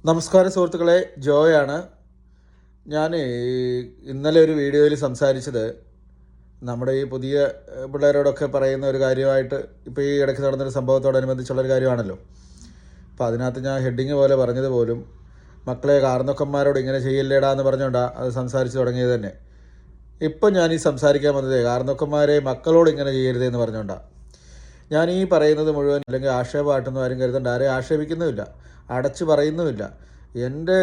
നമസ്കാരം സുഹൃത്തുക്കളെ, ജോയാണ്. ഞാൻ ഇന്നലെ ഒരു വീഡിയോയിൽ സംസാരിച്ചത് നമ്മുടെ ഈ പുതിയ പിള്ളേരോടൊക്കെ പറയുന്ന ഒരു കാര്യമായിട്ട് ഇപ്പോൾ ഈ ഇടയ്ക്ക് നടന്നൊരു സംഭവത്തോടനുബന്ധിച്ചുള്ളൊരു കാര്യമാണല്ലോ. അപ്പോൾ അതിനകത്ത് ഞാൻ ഹെഡിങ് പോലെ പറഞ്ഞത് പോലും മക്കളെ കാർന്നൊക്കന്മാരോട് ഇങ്ങനെ ചെയ്യില്ലേടാ എന്ന് പറഞ്ഞുകൊണ്ടാണ് അത് സംസാരിച്ച് തുടങ്ങിയത് തന്നെ. ഇപ്പം ഞാൻ ഈ സംസാരിക്കാൻ വന്നത് കാർന്നൊക്കന്മാരെ മക്കളോട് ഇങ്ങനെ ചെയ്യരുതെന്ന് പറഞ്ഞുകൊണ്ടാണ്. ഞാൻ ഈ പറയുന്നത് മുഴുവൻ അല്ലെങ്കിൽ ആക്ഷേപമായിട്ടൊന്നും ആരും കരുതണ്ട. ആരെയും ആക്ഷേപിക്കുന്നുമില്ല, അടച്ചു പറയുന്നുമില്ല. എൻ്റെ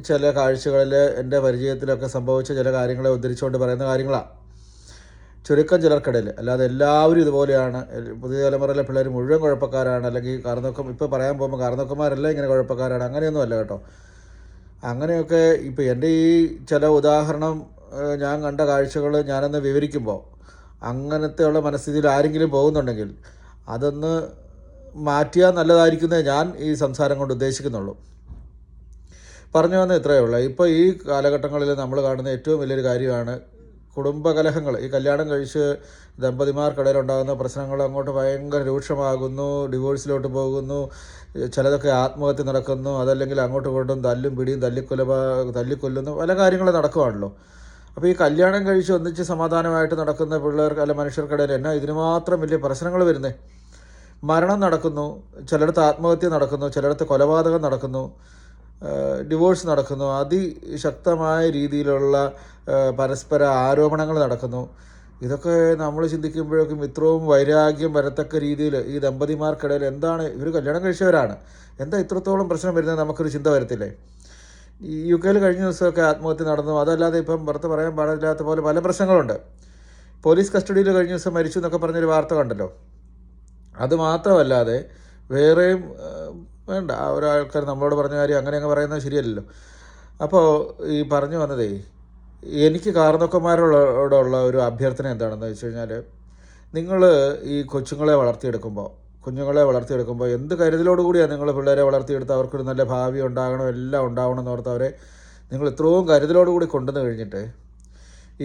ചില കാഴ്ചകളിൽ എൻ്റെ പരിചയത്തിലൊക്കെ സംഭവിച്ച ചില കാര്യങ്ങളെ ഉദ്ധരിച്ചുകൊണ്ട് പറയുന്ന കാര്യങ്ങളാണ്. ചുരുക്കം ചിലർക്കിടയിൽ, അല്ലാതെ എല്ലാവരും ഇതുപോലെയാണ്, പുതിയ തലമുറയിലെ പിള്ളേർ മുഴുവൻ കുഴപ്പക്കാരാണ്, അല്ലെങ്കിൽ കാർന്നൊക്കം ഇപ്പോൾ പറയാൻ പോകുമ്പോൾ കാർന്നൊക്കന്മാരെല്ലാം ഇങ്ങനെ കുഴപ്പക്കാരാണ്, അങ്ങനെയൊന്നും അല്ല കേട്ടോ. അങ്ങനെയൊക്കെ ഇപ്പോൾ എൻ്റെ ഈ ചില ഉദാഹരണം ഞാൻ കണ്ട കാഴ്ചകൾ ഞാനൊന്ന് വിവരിക്കുമ്പോൾ അങ്ങനത്തെയുള്ള മനസ്ഥിതിയിൽ ആരെങ്കിലും പോകുന്നുണ്ടെങ്കിൽ അതൊന്ന് മാറ്റിയാൽ നല്ലതായിരിക്കുന്നേ ഞാൻ ഈ സംസാരം കൊണ്ട് ഉദ്ദേശിക്കുന്നുള്ളൂ. പറഞ്ഞു വന്നത് ഇത്രയേ ഉള്ളൂ. ഇപ്പോൾ ഈ കാലഘട്ടങ്ങളിൽ നമ്മൾ കാണുന്ന ഏറ്റവും വലിയൊരു കാര്യമാണ് കുടുംബകലഹങ്ങൾ. ഈ കല്യാണം കഴിച്ച് ദമ്പതിമാർക്കിടയിൽ ഉണ്ടാകുന്ന പ്രശ്നങ്ങൾ അങ്ങോട്ട് ഭയങ്കര രൂക്ഷമാകുന്നു, ഡിവോഴ്സിലോട്ട് പോകുന്നു, ചിലതൊക്കെ ആത്മഹത്യ നടക്കുന്നു, അതല്ലെങ്കിൽ അങ്ങോട്ടും ഇങ്ങോട്ടും തല്ലും പിടിയും തല്ലിക്കൊല്ലുന്നു, പല കാര്യങ്ങളും നടക്കുവാണല്ലോ. അപ്പോൾ ഈ കല്യാണം കഴിച്ച് ഒന്നിച്ച് സമാധാനമായിട്ട് നടക്കുന്ന പിള്ളേർക്ക് അല്ല മനുഷ്യർക്കിടയിൽ എന്നാ ഇതിന് മാത്രം വലിയ പ്രശ്നങ്ങൾ വരുന്നത്? മരണം നടക്കുന്നു, ചിലയിടത്ത് ആത്മഹത്യ നടക്കുന്നു, ചിലയിടത്ത് കൊലപാതകം നടക്കുന്നു, ഡിവോഴ്സ് നടക്കുന്നു, അതിശക്തമായ രീതിയിലുള്ള പരസ്പര ആരോപണങ്ങൾ നടക്കുന്നു. ഇതൊക്കെ നമ്മൾ ചിന്തിക്കുമ്പോഴേക്കും ഇത്രയും വൈരാഗ്യം വരത്തക്ക രീതിയിൽ ഈ ദമ്പതിമാർക്കിടയിൽ എന്താണ്, ഇവർ കല്യാണം കഴിച്ചവരാണ്, എന്താ ഇത്രത്തോളം പ്രശ്നം വരുന്നത് നമുക്കൊരു ചിന്ത വരത്തില്ലേ? ഈ UK കഴിഞ്ഞ ദിവസമൊക്കെ ആത്മഹത്യ നടന്നു. അതല്ലാതെ ഇപ്പം പുറത്ത് പറയാൻ പാടില്ലാത്ത പോലെ പല പ്രശ്നങ്ങളുണ്ട്. പോലീസ് കസ്റ്റഡിയിൽ കഴിഞ്ഞ ദിവസം മരിച്ചു എന്നൊക്കെ പറഞ്ഞൊരു വാർത്ത കണ്ടല്ലോ. അതുമാത്രമല്ലാതെ വേറെയും വേണ്ട ഒരാൾക്കാർ നമ്മളോട് പറഞ്ഞ കാര്യം അങ്ങനെയൊക്കെ പറയുന്നത് ശരിയല്ലല്ലോ. അപ്പോൾ ഈ പറഞ്ഞു വന്നതേ, എനിക്ക് കാർന്നൊക്കന്മാരോടുള്ള ഒരു അഭ്യർത്ഥന എന്താണെന്ന് വെച്ച് കഴിഞ്ഞാൽ, നിങ്ങൾ ഈ കുഞ്ഞുങ്ങളെ വളർത്തിയെടുക്കുമ്പോൾ എന്ത് കരുതലോട് കൂടിയാണ് നിങ്ങൾ പിള്ളേരെ വളർത്തിയെടുത്ത് അവർക്കൊരു നല്ല ഭാവി ഉണ്ടാകണം, എല്ലാം ഉണ്ടാവണം എന്ന് ഓർത്ത് അവരെ നിങ്ങൾ ഇത്രയും കരുതലോട് കൂടി കൊണ്ടുവന്ന് കഴിഞ്ഞിട്ട്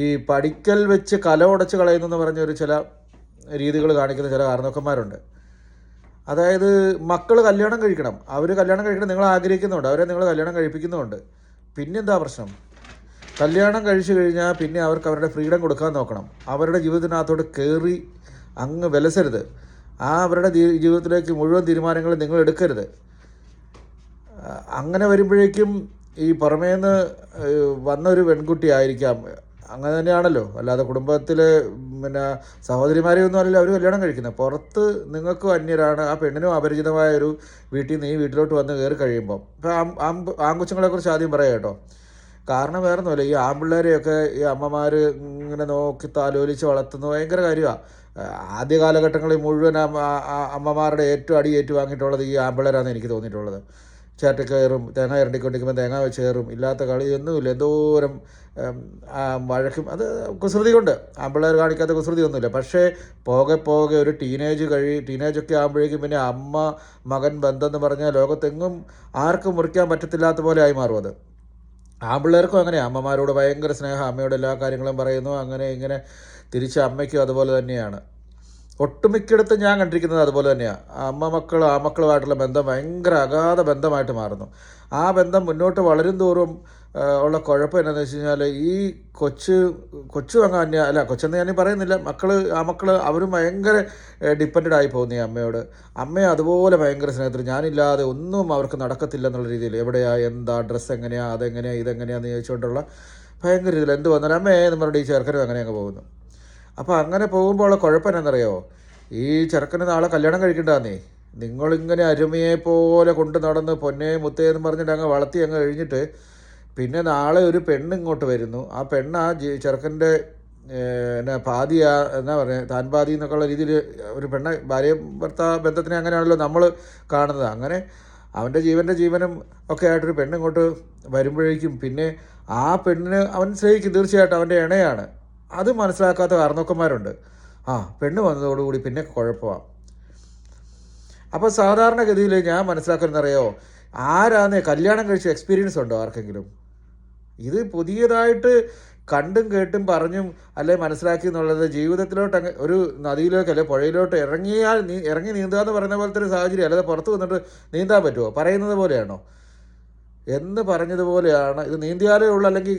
ഈ പഠിക്കൽ വെച്ച് കല ഉടച്ച് കളയുന്നെന്ന് പറഞ്ഞൊരു ചില രീതികൾ കാണിക്കുന്ന ചില കാർന്നൊക്കന്മാരുണ്ട്. അതായത് മക്കൾ കല്യാണം കഴിക്കണം, അവർ കല്യാണം കഴിക്കണം നിങ്ങൾ ആഗ്രഹിക്കുന്നുണ്ട്, അവരെ നിങ്ങൾ കല്യാണം കഴിപ്പിക്കുന്നുമുണ്ട്. പിന്നെന്താ പ്രശ്നം? കല്യാണം കഴിച്ചു കഴിഞ്ഞാൽ പിന്നെ അവർക്ക് അവരുടെ ഫ്രീഡം കൊടുക്കാൻ നോക്കണം. അവരുടെ ജീവിതത്തിനകത്തോട്ട് കയറി അങ്ങ് വിലസരുത്. അവരുടെ ജീവിതത്തിലേക്ക് മുഴുവൻ തീരുമാനങ്ങളും നിങ്ങൾ എടുക്കരുത്. അങ്ങനെ വരുമ്പോഴേക്കും ഈ പുറമേന്ന് വന്നൊരു പെൺകുട്ടി ആയിരിക്കാം, അങ്ങനെ തന്നെയാണല്ലോ. അല്ലാതെ കുടുംബത്തിൽ പിന്നെ സഹോദരിമാരെയൊന്നും അല്ലല്ലോ അവർ കല്യാണം കഴിക്കുന്നത്. പുറത്ത് നിങ്ങൾക്കും അന്യരാണ്, ആ പെണ്ണിനും അപരിചിതമായ ഒരു വീട്ടിൽ നിന്ന് ഈ വീട്ടിലോട്ട് വന്ന് കയറി കഴിയുമ്പം ഇപ്പോൾ ആൺകൊച്ചുങ്ങളെക്കുറിച്ച് ആദ്യം പറയാം കേട്ടോ. കാരണം വേറെ ഒന്നുമില്ല, ഈ ആൺപിള്ളേരെയൊക്കെ ഈ അമ്മമാർ ഇങ്ങനെ നോക്കി താലോലിച്ച് വളർത്തുന്നത് ഭയങ്കര കാര്യമാണ്. ആദ്യ കാലഘട്ടങ്ങളിൽ മുഴുവൻ അമ്മമാരുടെ ഏറ്റവും അടിയേറ്റു വാങ്ങിയിട്ടുള്ളത് ഈ ആൺപിള്ളേരാണെന്ന് എനിക്ക് തോന്നിയിട്ടുള്ളത്. ചേട്ടക്കയറും തേങ്ങ ഇരണ്ടിക്കൊണ്ടിരിക്കുമ്പോൾ തേങ്ങ വെച്ച് കയറും, ഇല്ലാത്ത കളിയൊന്നുമില്ല, എന്തോരം വഴക്കും. അത് കുസൃതി കൊണ്ട്, ആൺപിള്ളേർ കാണിക്കാത്ത കുസൃതി ഒന്നുമില്ല. പക്ഷേ പോകെ പോകെ ഒരു ടീനേജൊക്കെ ആകുമ്പോഴേക്കും പിന്നെ അമ്മ മകൻ ബന്ധം എന്ന് പറഞ്ഞാൽ ലോകത്തെങ്ങും ആർക്കും മുറിക്കാൻ പറ്റത്തില്ലാത്ത പോലെ ആയി മാറും. അത് ആൺപിള്ളേർക്കും അങ്ങനെയാണ്, അമ്മമാരോട് ഭയങ്കര സ്നേഹം, അമ്മയോട് എല്ലാ കാര്യങ്ങളും പറയുന്നു, അങ്ങനെ ഇങ്ങനെ. തിരിച്ച് അമ്മയ്ക്കും അതുപോലെ തന്നെയാണ്. ഒട്ടുമിക്കയിടത്തും ഞാൻ കണ്ടിരിക്കുന്നത് അതുപോലെ തന്നെയാണ്. ആമക്കളുമായിട്ടുള്ള ബന്ധം ഭയങ്കര അഗാധ ബന്ധമായിട്ട് മാറുന്നു. ആ ബന്ധം മുന്നോട്ട് വളരും തോറും ഉള്ള കുഴപ്പം എന്താണെന്ന് വെച്ച് കഴിഞ്ഞാൽ, ഈ കൊച്ചു കൊച്ചെന്ന് ഞാൻ പറയുന്നില്ല, മക്കൾ അവരും ഭയങ്കര ഡിപ്പെൻഡഡ് ആയി പോകുന്നു ഈ അമ്മയോട്. അമ്മയെ അതുപോലെ ഭയങ്കര സ്നേഹത്തിൽ, ഞാനില്ലാതെ ഒന്നും അവർക്ക് നടക്കത്തില്ല എന്നുള്ള രീതിയിൽ, എവിടെയാ, എന്താ, ഡ്രസ്സ് എങ്ങനെയാണ്, അതെങ്ങനെയാണ്, ഇതെങ്ങനെയാണെന്ന് ചോദിച്ചുകൊണ്ടുള്ള ഭയങ്കര ഇതിൽ എന്ത് വന്നാലും അമ്മയെ എന്ന് പറഞ്ഞിട്ട് ഈ ചെറുക്കനും അങ്ങനെ അങ്ങ് പോകുന്നു. അപ്പോൾ അങ്ങനെ പോകുമ്പോൾ ഉള്ള കുഴപ്പം എന്നാണെന്നറിയോ? ഈ ചെറുക്കന് നാളെ കല്യാണം കഴിക്കണ്ടെന്നേ, നിങ്ങളിങ്ങനെ അരുമയെ പോലെ കൊണ്ട് നടന്ന് പൊന്നേ മുത്തേ എന്ന് പറഞ്ഞിട്ട് അങ്ങ് വളർത്തി അങ്ങ് കഴിഞ്ഞിട്ട് പിന്നെ നാളെ ഒരു പെണ്ണ് ഇങ്ങോട്ട് വരുന്നു. ആ പെണ്ണ് ചെറുക്കൻ്റെ എന്നാ പറയുക, താൻ പാതി എന്നൊക്കെയുള്ള രീതിയിൽ ഒരു ഭാര്യ ഭർത്താവ് ബന്ധത്തിനെ അങ്ങനെയാണല്ലോ നമ്മൾ കാണുന്നത്. അങ്ങനെ അവൻ്റെ ജീവനും ഒക്കെ ആയിട്ടൊരു പെണ്ണ് ഇങ്ങോട്ട് വരുമ്പോഴേക്കും പിന്നെ ആ പെണ്ണിന് അവൻ സ്നേഹിക്കും, തീർച്ചയായിട്ടും അവൻ്റെ ഇണയാണ്. അത് മനസ്സിലാക്കാത്ത കാർന്നോക്കന്മാരുണ്ട്. പെണ്ണ് വന്നതോടുകൂടി പിന്നെ കുഴപ്പമാണ്. അപ്പോൾ സാധാരണഗതിയിൽ ഞാൻ മനസ്സിലാക്കുന്നറിയോ, ആരാന്നേ കല്യാണം കഴിച്ച എക്സ്പീരിയൻസ് ഉണ്ടോ ആർക്കെങ്കിലും? ഇത് പുതിയതായിട്ട് കണ്ടും കേട്ടും പറഞ്ഞും അല്ലെ മനസ്സിലാക്കി എന്നുള്ളത് ജീവിതത്തിലോട്ട് ഒരു നദിയിലേക്ക് അല്ലെ പുഴയിലോട്ട് ഇറങ്ങി നീന്തുക എന്ന് പറയുന്ന പോലത്തെ ഒരു സാഹചര്യം, അല്ലാതെ പുറത്ത് വന്നിട്ട് നീന്താൻ പറ്റുമോ? പറയുന്നത് പോലെയാണോ? എന്ന് പറഞ്ഞതുപോലെയാണ്. ഇത് നീന്തിയാലേ ഉള്ളൂ, അല്ലെങ്കിൽ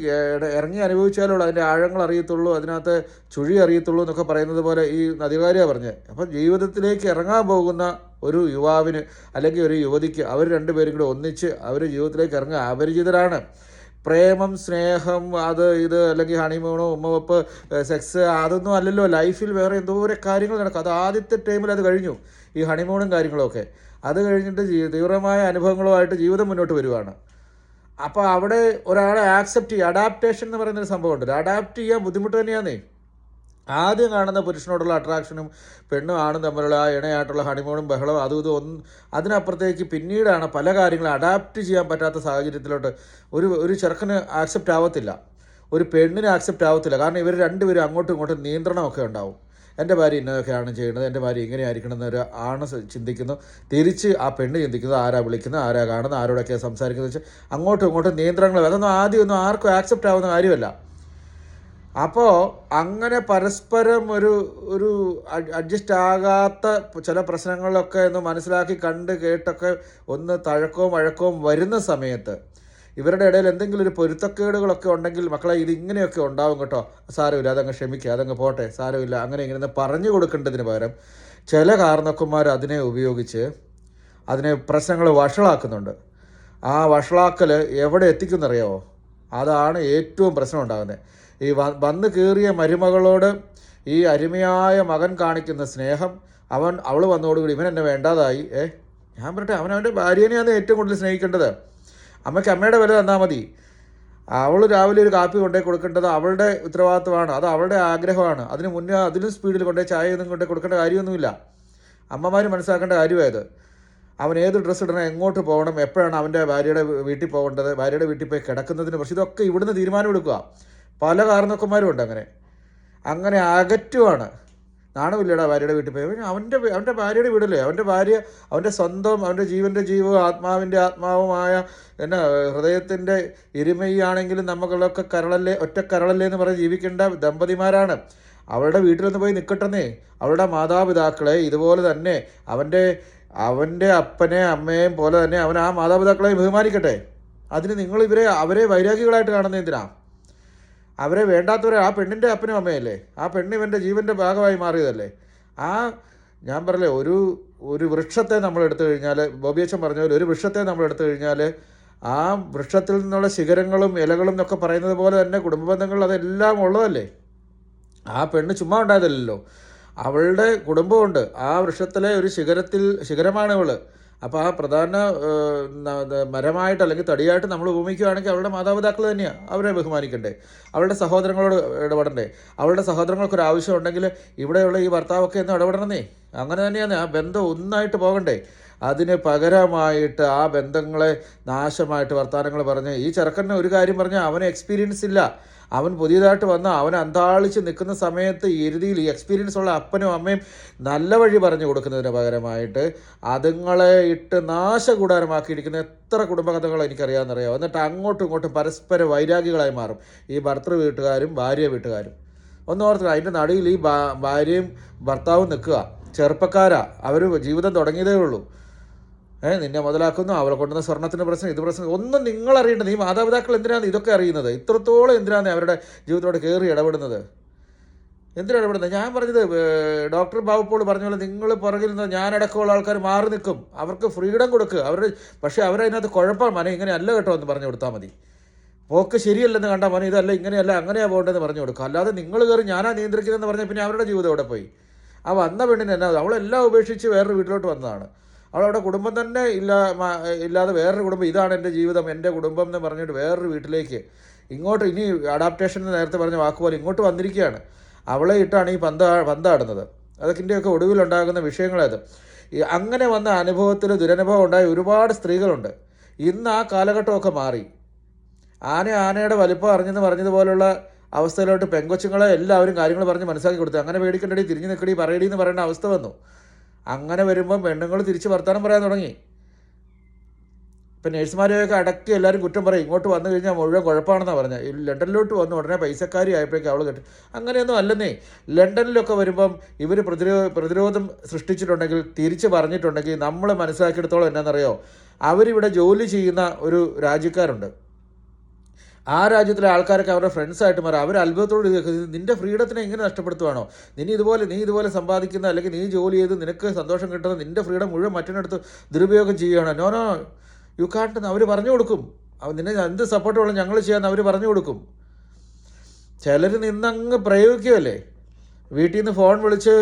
ഇറങ്ങി അനുഭവിച്ചാലേ ഉള്ളൂ അതിൻ്റെ ആഴങ്ങൾ അറിയത്തുള്ളൂ, അതിനകത്ത് ചുഴി അറിയത്തുള്ളൂ എന്നൊക്കെ പറയുന്നത് പോലെ ഈ നദികാരിയാണ് പറഞ്ഞത്. അപ്പം ജീവിതത്തിലേക്ക് ഇറങ്ങാൻ പോകുന്ന ഒരു യുവാവിന് അല്ലെങ്കിൽ ഒരു യുവതിക്ക് അവർ രണ്ടുപേരും കൂടെ ഒന്നിച്ച് അവർ ജീവിതത്തിലേക്ക് ഇറങ്ങുക. അപരിചിതരാണ്. പ്രേമം, സ്നേഹം, അത് ഇത് അല്ലെങ്കിൽ ഹണിമൂണോ ഉമ്മവെപ്പ്, സെക്സ്, അതൊന്നും അല്ലല്ലോ. ലൈഫിൽ വേറെ എന്തോരം കാര്യങ്ങൾ നടക്കും. അത് ആദ്യത്തെ ടൈമിൽ അത് കഴിഞ്ഞു, ഈ ഹണിമൂണും കാര്യങ്ങളൊക്കെ. അത് കഴിഞ്ഞിട്ട് തീവ്രമായ അനുഭവങ്ങളുമായിട്ട് ജീവിതം മുന്നോട്ട് വരുവാണ്. അപ്പോൾ അവിടെ ഒരാളെ ആക്സെപ്റ്റ് ചെയ്യുക, അഡാപ്റ്റേഷൻ എന്ന് പറയുന്നൊരു സംഭവമുണ്ട്. അഡാപ്റ്റ് ചെയ്യാൻ ബുദ്ധിമുട്ട് തന്നെയാന്നേ. ആദ്യം കാണുന്ന പുരുഷനോടുള്ള അട്രാക്ഷനും പെണ്ണും ആണും തമ്മിലുള്ള ആ ഇണയായിട്ടുള്ള ഹണിമൂണും ബഹളവും അതും ഇതും അതിനപ്പുറത്തേക്ക് പിന്നീടാണ് പല കാര്യങ്ങളും അഡാപ്റ്റ് ചെയ്യാൻ പറ്റാത്ത സാഹചര്യത്തിലോട്ട് ഒരു ചെറുക്കന് ആക്സെപ്റ്റ് ആവത്തില്ല, ഒരു പെണ്ണിന് ആക്സെപ്റ്റ് ആവത്തില്ല. കാരണം ഇവർ രണ്ടുപേരും അങ്ങോട്ടും ഇങ്ങോട്ടും നിയന്ത്രണമൊക്കെ ഉണ്ടാവും. എൻ്റെ ഭാര്യ ഇന്നതൊക്കെയാണ് ചെയ്യുന്നത്, എൻ്റെ ഭാര്യ ഇങ്ങനെയായിരിക്കണം എന്നൊരു ആണ് ചിന്തിക്കുന്നു. തിരിച്ച് ആ പെണ്ണ് ചിന്തിക്കുന്നത് ആരാ വിളിക്കുന്നത്, ആരാ കാണുന്നത്, ആരോടൊക്കെയാണ് സംസാരിക്കുന്നത് വെച്ചാൽ അങ്ങോട്ടും ഇങ്ങോട്ടും നിയന്ത്രണങ്ങൾ. അതൊന്നും ആദ്യമൊന്നും ആർക്കും ആക്സെപ്റ്റ് ആവുന്ന കാര്യമല്ല. അപ്പോൾ അങ്ങനെ പരസ്പരം ഒരു അഡ്ജസ്റ്റ് ആകാത്ത ചില പ്രശ്നങ്ങളിലൊക്കെ ഒന്ന് മനസ്സിലാക്കി കണ്ട് കേട്ടൊക്കെ ഒന്ന് തഴക്കവും വഴക്കവും വരുന്ന സമയത്ത് ഇവരുടെ ഇടയിൽ എന്തെങ്കിലും ഒരു പൊരുത്തക്കേടുകളൊക്കെ ഉണ്ടെങ്കിൽ, മക്കളെ ഇത് ഇങ്ങനെയൊക്കെ ഉണ്ടാവും കേട്ടോ, സാരമില്ല, അതങ്ങ് ക്ഷമിക്കുക, അതങ്ങ് പോട്ടെ, സാരമില്ല, അങ്ങനെ ഇങ്ങനെ പറഞ്ഞു കൊടുക്കേണ്ടതിന് പകരം ചില കാരണവന്മാർ അതിനെ ഉപയോഗിച്ച് അതിനെ പ്രശ്നങ്ങൾ വഷളാക്കുന്നുണ്ട്. ആ വഷളാക്കൽ എവിടെ എത്തിക്കുന്നറിയാമോ? അതാണ് ഏറ്റവും പ്രശ്നം ഉണ്ടാകുന്നത്. ഈ വന്ന് കയറിയ മരുമകളോട് ഈ അരുമയായ മകൻ കാണിക്കുന്ന സ്നേഹം, അവൾ വന്നതോടുകൂടി ഇവൻ എന്നെ വേണ്ടാതായി. ഞാൻ പറയട്ടെ, അവനവൻ്റെ ഭാര്യനെയാണ് ഏറ്റവും കൂടുതൽ സ്നേഹിക്കേണ്ടത്. അമ്മയ്ക്ക് അമ്മയുടെ വില തന്നാൽ മതി. അവൾ രാവിലെ ഒരു കാപ്പി കൊണ്ടേ കൊടുക്കേണ്ടത് അവളുടെ ഉത്തരവാദിത്വമാണ്, അത് അവളുടെ ആഗ്രഹമാണ്. അതിന് മുന്നേ അതിലും സ്പീഡിൽ കൊണ്ടേ ചായ ഒന്നും കൊണ്ടേ കൊടുക്കേണ്ട കാര്യമൊന്നുമില്ല. അമ്മമാർ മനസ്സിലാക്കേണ്ട കാര്യമായത്. അവൻ ഏത് ഡ്രസ്സ് ഇടണം, എങ്ങോട്ട് പോകണം, എപ്പോഴാണ് അവൻ്റെ ഭാര്യയുടെ വീട്ടിൽ പോകേണ്ടത്, ഭാര്യയുടെ വീട്ടിൽ പോയി കിടക്കുന്നതിന്. പക്ഷേ ഇതൊക്കെ ഇവിടുന്ന് തീരുമാനമെടുക്കുക. പല കാരണവന്മാരും ഉണ്ട് അങ്ങനെ അകറ്റുവാണ്. നാണമില്ലടാ ഭാര്യയുടെ വീട്ടിൽ പോയി. അവൻ്റെ ഭാര്യയുടെ വീടല്ലേ, അവൻ്റെ ഭാര്യ അവൻ്റെ സ്വന്തം, അവൻ്റെ ജീവൻ്റെ ജീവവും ആത്മാവിൻ്റെ ആത്മാവുമായ ഹൃദയത്തിൻ്റെ ഇരുമയാണെങ്കിലും നമുക്കുള്ളൊക്കെ കരളല്ലേ, ഒറ്റ കരളല്ലേ എന്ന് പറഞ്ഞ് ജീവിക്കേണ്ട ദമ്പതിമാരാണ്. അവളുടെ വീട്ടിലൊന്ന് പോയി നിൽക്കട്ടെന്നേ. അവളുടെ മാതാപിതാക്കളെ ഇതുപോലെ തന്നെ അവൻ്റെ അപ്പനെ അമ്മയെയും പോലെ തന്നെ അവൻ ആ മാതാപിതാക്കളെ ബഹുമാനിക്കട്ടെ. അതിന് നിങ്ങൾ അവരെ വൈരാഗികളായിട്ട് കാണുന്നത് എന്തിനാ? അവരെ വേണ്ടാത്തവരെ, ആ പെണ്ണിൻ്റെ അപ്പനും അമ്മയല്ലേ, ആ പെണ്ണ് ഇവൻ്റെ ജീവൻ്റെ ഭാഗമായി മാറിയതല്ലേ. ഞാൻ പറയലേ, ഒരു വൃക്ഷത്തെ നമ്മൾ എടുത്തു കഴിഞ്ഞാൽ, ബോബിയച്ചൻ പറഞ്ഞ പോലെ ഒരു വൃക്ഷത്തെ നമ്മൾ എടുത്തു കഴിഞ്ഞാൽ ആ വൃക്ഷത്തിൽ നിന്നുള്ള ശിഖരങ്ങളും ഇലകളും എന്നൊക്കെ പറയുന്നത് പോലെ തന്നെ കുടുംബ ബന്ധങ്ങൾ അതെല്ലാം ഉള്ളതല്ലേ. ആ പെണ്ണ് ചുമ്മാ ഉണ്ടായതല്ലോ, അവളുടെ കുടുംബമുണ്ട്. ആ വൃക്ഷത്തിലെ ഒരു ശിഖരമാണ് ഇവൾ. അപ്പോൾ ആ പ്രധാന മരമായിട്ട് അല്ലെങ്കിൽ തടിയായിട്ട് നമ്മൾ ഉപമിക്കുകയാണെങ്കിൽ അവളുടെ മാതാപിതാക്കൾ തന്നെയാണ്. അവരെ ബഹുമാനിക്കണ്ടേ, അവളുടെ സഹോദരങ്ങളോട് ഇടപെടണ്ടേ. അവളുടെ സഹോദരങ്ങൾക്കൊരു ആവശ്യമുണ്ടെങ്കിൽ ഇവിടെയുള്ള ഈ ഭർത്താവൊക്കെ ഒന്ന് ഇടപെടണമെന്നേ. അങ്ങനെ തന്നെയാണ്. ആ ബന്ധം ഒന്നായിട്ട് പോകണ്ടേ. അതിന് പകരമായിട്ട് ആ ബന്ധങ്ങളെ നാശമായിട്ട് വർത്തമാനങ്ങൾ പറഞ്ഞ് ഈ ചെറുക്കന് ഒരു കാര്യം പറഞ്ഞാൽ അവന് എക്സ്പീരിയൻസ് ഇല്ല. അവൻ പുതിയതായിട്ട് വന്ന് അവൻ അന്താളിച്ച് നിൽക്കുന്ന സമയത്ത് എരുതിയിൽ ഈ എക്സ്പീരിയൻസ് ഉള്ള അപ്പനും അമ്മയും നല്ല വഴി പറഞ്ഞു കൊടുക്കുന്നതിന് പകരമായിട്ട് അതുങ്ങളെ ഇട്ട് നാശകൂടാരമാക്കിയിരിക്കുന്ന എത്ര കുടുംബകഥകൾ എനിക്കറിയാമെന്നറിയാം. എന്നിട്ട് അങ്ങോട്ടും ഇങ്ങോട്ടും പരസ്പര വൈരാഗികളായി മാറും ഈ ഭർത്തൃ വീട്ടുകാരും ഭാര്യ വീട്ടുകാരും. ഒന്നോർത്തില്ല, അതിൻ്റെ നടുവിൽ ഈ ഭാര്യയും ഭർത്താവും നിൽക്കുക. ചെറുപ്പക്കാരാ, അവർ ജീവിതം തുടങ്ങിയതേ ഉള്ളൂ. നിന്നെ മുതലാക്കുന്നു, അവളെ കൊണ്ടുവന്ന സ്വർണ്ണത്തിന് പ്രശ്നം, ഇത് പ്രശ്നം, ഒന്നും നിങ്ങൾ അറിയേണ്ടത്. ഈ മാതാപിതാക്കൾ എന്തിനാണ് ഇതൊക്കെ അറിയുന്നത്? ഇത്രത്തോളം എന്തിനാണ് അവരുടെ ജീവിതത്തോട് കയറി ഇടപെടുന്നത്? എന്തിനാണ് ഇടപെടുന്നത്? ഞാൻ പറഞ്ഞത് ഡോക്ടർ ബാബുപ്പോൾ പറഞ്ഞ പോലെ നിങ്ങൾ പുറകിൽ നിന്ന് ഞാനടക്കമുള്ള ആൾക്കാർ മാറി നിൽക്കും. അവർക്ക് ഫ്രീഡം കൊടുക്കുക. പക്ഷേ അവരതിനകത്ത് കുഴപ്പം, മനെ ഇങ്ങനെയല്ല കേട്ടോ എന്ന് പറഞ്ഞു കൊടുത്താൽ മതി. പോക്ക് ശരിയല്ലെന്ന് കണ്ടാൽ മനെ ഇതല്ല ഇങ്ങനെയല്ല അങ്ങനെയാണ് പോകേണ്ടതെന്ന് പറഞ്ഞു കൊടുക്കുക. അല്ലാതെ നിങ്ങൾ കയറി ഞാനാ നിയന്ത്രിക്കുന്നതെന്ന് പറഞ്ഞാൽ പിന്നെ അവരുടെ ജീവിതം അവിടെ പോയി. ആ വന്ന പെണ്ണിന് എന്നാ, അവളെല്ലാം ഉപേക്ഷിച്ച് വേറൊരു വീട്ടിലോട്ട് വന്നതാണ്. അവളവിടെ കുടുംബം തന്നെ ഇല്ലാതെ വേറൊരു കുടുംബം, ഇതാണ് എൻ്റെ ജീവിതം, എൻ്റെ കുടുംബം എന്ന് പറഞ്ഞിട്ട് വേറൊരു വീട്ടിലേക്ക് ഇങ്ങോട്ട്, ഇനി അഡാപ്റ്റേഷൻ നേരത്തെ പറഞ്ഞ വാക്കുപോലെ ഇങ്ങോട്ട് വന്നിരിക്കുകയാണ്. അവളെ ഇട്ടാണ് ഈ പന്താടുന്നത്. അതൊക്കെ ഇന്ത്യയൊക്കെ ഒടുവിലുണ്ടാകുന്ന വിഷയങ്ങളത്. അങ്ങനെ വന്ന അനുഭവത്തിൽ ദുരനുഭവം ഉണ്ടായ ഒരുപാട് സ്ത്രീകളുണ്ട്. ഇന്ന് ആ കാലഘട്ടമൊക്കെ മാറി. ആനയുടെ വലിപ്പം അറിഞ്ഞെന്ന് പറഞ്ഞതുപോലുള്ള അവസ്ഥയിലോട്ട് പെങ്കൊച്ചുങ്ങളെ എല്ലാവരും കാര്യങ്ങൾ പറഞ്ഞ് മനസ്സിലാക്കി കൊടുത്തു. അങ്ങനെ പേടിക്കണ്ടടി, തിരിഞ്ഞു നിൽക്കടി, പറയടി എന്ന് പറയേണ്ട അവസ്ഥ വന്നു. അങ്ങനെ വരുമ്പം പെണ്ണുങ്ങൾ തിരിച്ച് വർത്തമാനം പറയാൻ തുടങ്ങി. ഇപ്പം നേഴ്സുമാരെയൊക്കെ അടക്കി എല്ലാവരും കുറ്റം പറയും. ഇങ്ങോട്ട് വന്നു കഴിഞ്ഞാൽ മുഴുവൻ കുഴപ്പമാണെന്നാണ് പറഞ്ഞത്. ഈ ലണ്ടനിലോട്ട് വന്ന് ഉടനെ പൈസക്കാരി ആയപ്പോഴേക്കും അവൾ കേട്ടു. അങ്ങനെയൊന്നും അല്ലെന്നേ. ലണ്ടനിലൊക്കെ വരുമ്പം ഇവർ പ്രതിരോധം സൃഷ്ടിച്ചിട്ടുണ്ടെങ്കിൽ, തിരിച്ച് പറഞ്ഞിട്ടുണ്ടെങ്കിൽ, നമ്മൾ മനസ്സിലാക്കിയെടുത്തോളം എന്നാണെന്നറിയോ, അവരിവിടെ ജോലി ചെയ്യുന്ന ഒരു രാജ്യക്കാരുണ്ട്. ആ രാജ്യത്തിലെ ആൾക്കാരൊക്കെ അവരുടെ ഫ്രണ്ട്സായിട്ട് മാറും. അവർ അത്ഭുതത്തോട് ചോദിക്കുന്നത്, നിൻ്റെ ഫ്രീഡത്തിനെ എങ്ങനെ നഷ്ടപ്പെടുത്തുവാണോ? നീ ഇതുപോലെ സമ്പാദിക്കുന്ന, അല്ലെങ്കിൽ നീ ജോലി ചെയ്ത് നിനക്ക് സന്തോഷം കിട്ടുന്ന നിൻ്റെ ഫ്രീഡം മുഴുവൻ മറ്റൊരിടത്ത് ദുരുപയോഗം ചെയ്യുകയാണ്. നോ യു കാൺട്ട് എന്ന് അവർ പറഞ്ഞു കൊടുക്കും. നിന്നെ എന്ത് സപ്പോർട്ട് വേണം ഞങ്ങൾ ചെയ്യാമെന്ന് അവർ പറഞ്ഞു കൊടുക്കും. ചിലർ നിന്നങ്ങ് പ്രയോഗിക്കുകയല്ലേ. വീട്ടിൽ നിന്ന് ഫോൺ വിളിച്ച്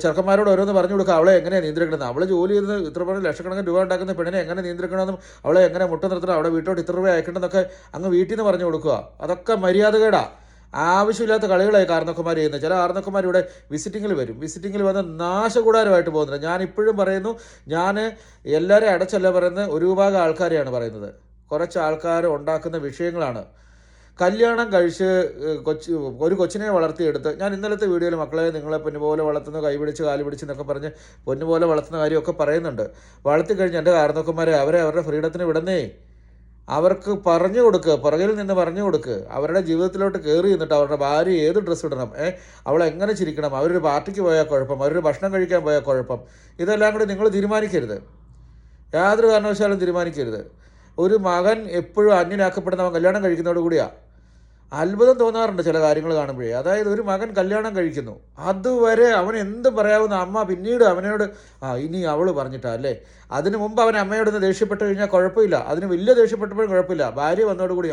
ചെറുക്കന്മാരോട് ഓരോന്ന് പറഞ്ഞു കൊടുക്കുക, അവളെ എങ്ങനെയാണ് നിയന്ത്രിക്കണമെന്ന്. അവളെ ജോലി ചെയ്ത് ഇത്ര പറഞ്ഞ ലക്ഷക്കണക്കിന് രൂപ ഉണ്ടാക്കുന്ന പെണ്ണിനെ എങ്ങനെ നിയന്ത്രിക്കണമെന്നും അവളെ എങ്ങനെ മുട്ട നിർത്തണം, അവിടെ വീട്ടോട്ട് ഇത്ര രൂപ അയക്കണമെന്നൊക്കെ അങ്ങ് വീട്ടിൽ നിന്ന് പറഞ്ഞു കൊടുക്കുക. അതൊക്കെ മര്യാദകേടാ. ആവശ്യമില്ലാത്ത കളികളായി കാരണവന്മാർ ചെയ്യുന്നത്. ചില കാരണവന്മാർ ഇവിടെ വിസിറ്റിങ്ങിൽ വരും. വിസിറ്റിങ്ങിൽ വന്ന് നാശകൂടാരമായിട്ട് പോകുന്നത്. ഞാനിപ്പോഴും പറയുന്നു, ഞാൻ എല്ലാവരെയും അടച്ചല്ല പറയുന്നത്, ഒരു വിഭാഗം ആൾക്കാരെയാണ് പറയുന്നത്. കുറച്ച് ആൾക്കാർ ഉണ്ടാക്കുന്ന വിഷയങ്ങളാണ്. കല്യാണം കഴിച്ച് ഒരു കൊച്ചിനെ വളർത്തിയെടുത്ത്, ഞാൻ ഇന്നലത്തെ വീഡിയോയിൽ മക്കളെ നിങ്ങളെ പൊന്നുപോലെ വളർത്തുന്നു, കൈപിടിച്ച് കാല് പിടിച്ച് എന്നൊക്കെ പറഞ്ഞ് പൊന്നുപോലെ വളർത്തുന്ന കാര്യമൊക്കെ പറയുന്നുണ്ട്. വളർത്തിക്കഴിഞ്ഞ് എൻ്റെ കാരണവന്മാരെ അവരുടെ ഫ്രീഡത്തിന് വിടുന്നേ. അവർക്ക് പറഞ്ഞു കൊടുക്കുക, പുറകിൽ നിന്ന് പറഞ്ഞു കൊടുക്കുക. അവരുടെ ജീവിതത്തിലോട്ട് കയറി നിന്നിട്ട് അവരുടെ ഭാര്യ ഏത് ഡ്രസ്സ് ഇടണം, അവളെങ്ങനെ ചിരിക്കണം, അവരൊരു പാർട്ടിക്ക് പോയാൽ കുഴപ്പം, അവരൊരു ഭക്ഷണം കഴിക്കാൻ പോയാൽ കുഴപ്പം, ഇതെല്ലാം കൂടി നിങ്ങൾ തീരുമാനിക്കരുത്. യാതൊരു കാരണവശാലും തീരുമാനിക്കരുത്. ഒരു മകൻ എപ്പോഴും അന്യനാക്കപ്പെടുന്നവൻ കല്യാണം കഴിക്കുന്നതോടുകൂടിയാണ്. അത്ഭുതം തോന്നാറുണ്ട് ചില കാര്യങ്ങൾ കാണുമ്പോഴേ. അതായത് ഒരു മകൻ കല്യാണം കഴിക്കുന്നു, അതുവരെ അവൻ എന്ത് പറയാവുന്ന അമ്മ പിന്നീട് അവനോട് ഇനി അവൾ പറഞ്ഞിട്ടാ അല്ലേ. അതിന് മുമ്പ് അവൻ അമ്മയോടൊന്ന് ദേഷ്യപ്പെട്ട് കഴിഞ്ഞാൽ കുഴപ്പമില്ല, അതിന് വലിയ ദേഷ്യപ്പെട്ടപ്പോഴും കുഴപ്പമില്ല. ഭാര്യ വന്നതോടുകൂടി